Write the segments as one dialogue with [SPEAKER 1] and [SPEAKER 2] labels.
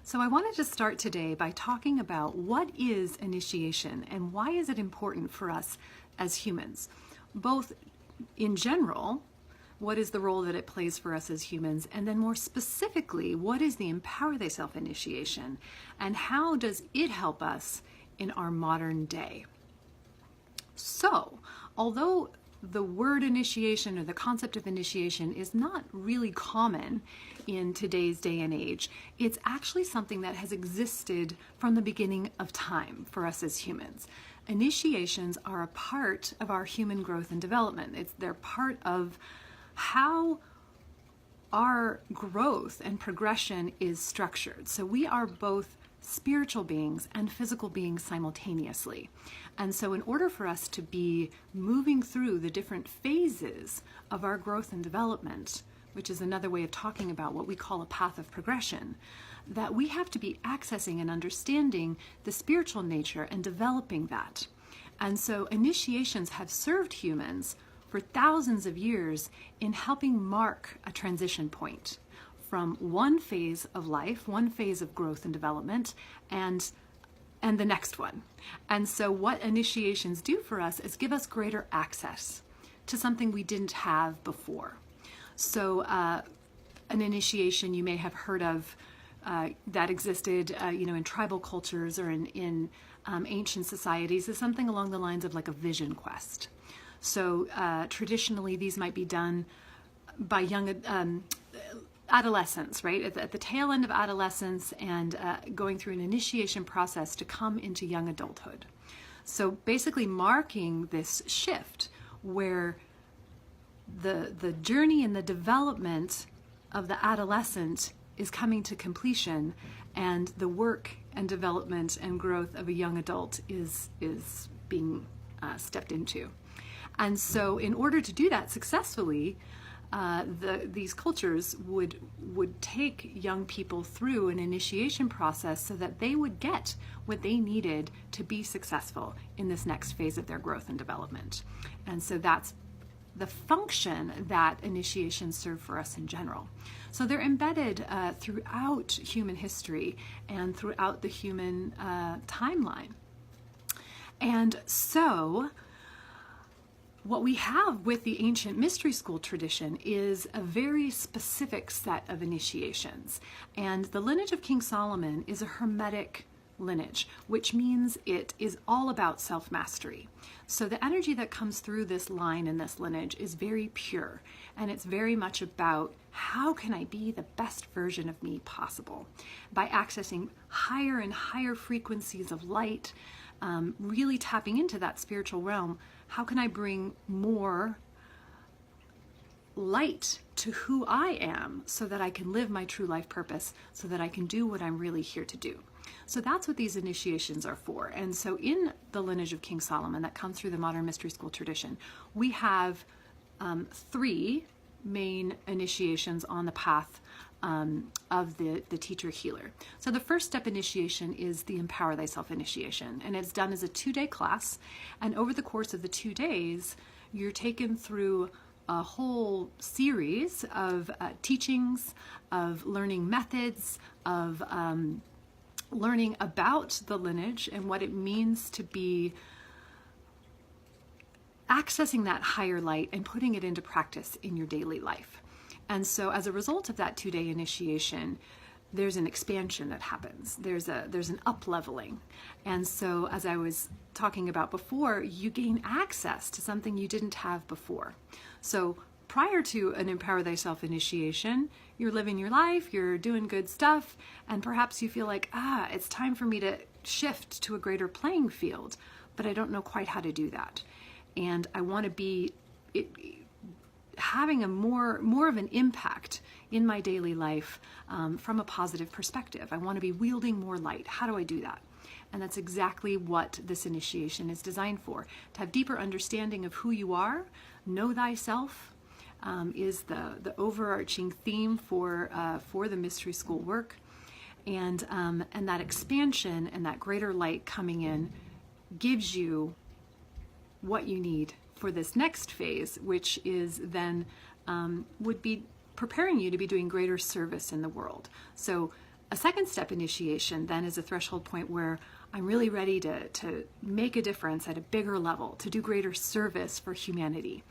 [SPEAKER 1] So I wanted to start today by talking about what is initiation and why is it important for us as humans, both in general, what is the role that it plays for us as humans, and then more specifically, what is the Empower Thyself Initiation and how does it help us in our modern day? So, although the word initiation or the concept of initiation is not really common in today's day and age, it's actually something that has existed from the beginning of time for us as humans. Initiations are a part of our human growth and development. They're part of how our growth and progression is structured. So we are both spiritual beings and physical beings simultaneously. And so in order for us to be moving through the different phases of our growth and development, which is another way of talking about what we call a path of progression, that we have to be accessing and understanding the spiritual nature and developing that. And so initiations have served humans for thousands of years in helping mark a transition point from one phase of life, one phase of growth and development, and the next one. And so what initiations do for us is give us greater access to something we didn't have before. So an initiation you may have heard of that existed in tribal cultures or in ancient societies is something along the lines of like a vision quest. So traditionally these might be done by young adolescents, right? At the tail end of adolescence and going through an initiation process to come into young adulthood. So basically marking this shift where the journey and the development of the adolescent is coming to completion and the work and development and growth of a young adult is being stepped into. And so in order to do that successfully, these cultures would take young people through an initiation process so that they would get what they needed to be successful in this next phase of their growth and development. And so that's the function that initiations serve for us in general. So they're embedded throughout human history and throughout the human timeline. And so what we have with the ancient mystery school tradition is a very specific set of initiations. And the lineage of King Solomon is a hermetic lineage, which means it is all about self-mastery. So the energy that comes through this line and this lineage is very pure. And it's very much about how can I be the best version of me possible by accessing higher and higher frequencies of light, really tapping into that spiritual realm. How can I bring more light to who I am so that I can live my true life purpose, so that I can do what I'm really here to do? So that's what these initiations are for. And so in the lineage of King Solomon that comes through the modern mystery school tradition, we have three main initiations on the path of the teacher healer. So the first step initiation is the Empower Thyself Initiation, and it's done as a 2-day class. And over the course of the 2 days, you're taken through a whole series of teachings, of learning methods, of learning about the lineage and what it means to be accessing that higher light and putting it into practice in your daily life. And so as a result of that 2-day initiation, there's an expansion that happens. There's an up-leveling. And so as I was talking about before, you gain access to something you didn't have before. So prior to an Empower Thyself initiation, you're living your life, you're doing good stuff, and perhaps you feel like, it's time for me to shift to a greater playing field, but I don't know quite how to do that. And I want to be having a more of an impact in my daily life from a positive perspective. I want to be wielding more light. How do I do that? And that's exactly what this initiation is designed for. To have deeper understanding of who you are, know thyself, is the overarching theme for the mystery school work. And that expansion and that greater light coming in gives you what you need for this next phase, which is then would be preparing you to be doing greater service in the world. So A second step initiation then is a threshold point where I'm really ready to make a difference at a bigger level, to do greater service for humanity.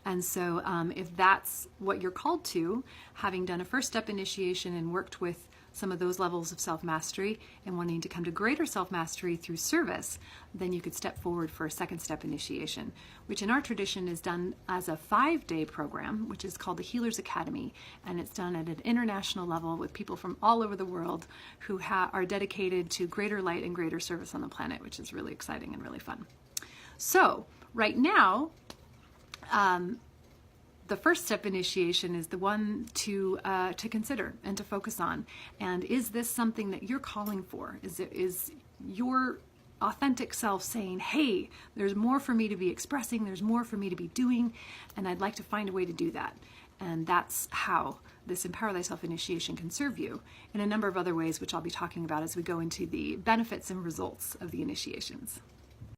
[SPEAKER 1] And so if that's what you're called to, having done a first step initiation and worked with some of those levels of self-mastery and wanting to come to greater self-mastery through service, then you could step forward for a second step initiation, which in our tradition is done as a 5-day program, which is called the Healer's Academy. And it's done at an international level with people from all over the world who are dedicated to greater light and greater service on the planet, which is really exciting and really fun. So right now, the first step initiation is the one to consider and to focus on. And is this something that you're calling for? Is your authentic self saying, hey, there's more for me to be expressing, there's more for me to be doing, and I'd like to find a way to do that. And that's how this Empower Thyself Initiation can serve you in a number of other ways, which I'll be talking about as we go into the benefits and results of the initiations.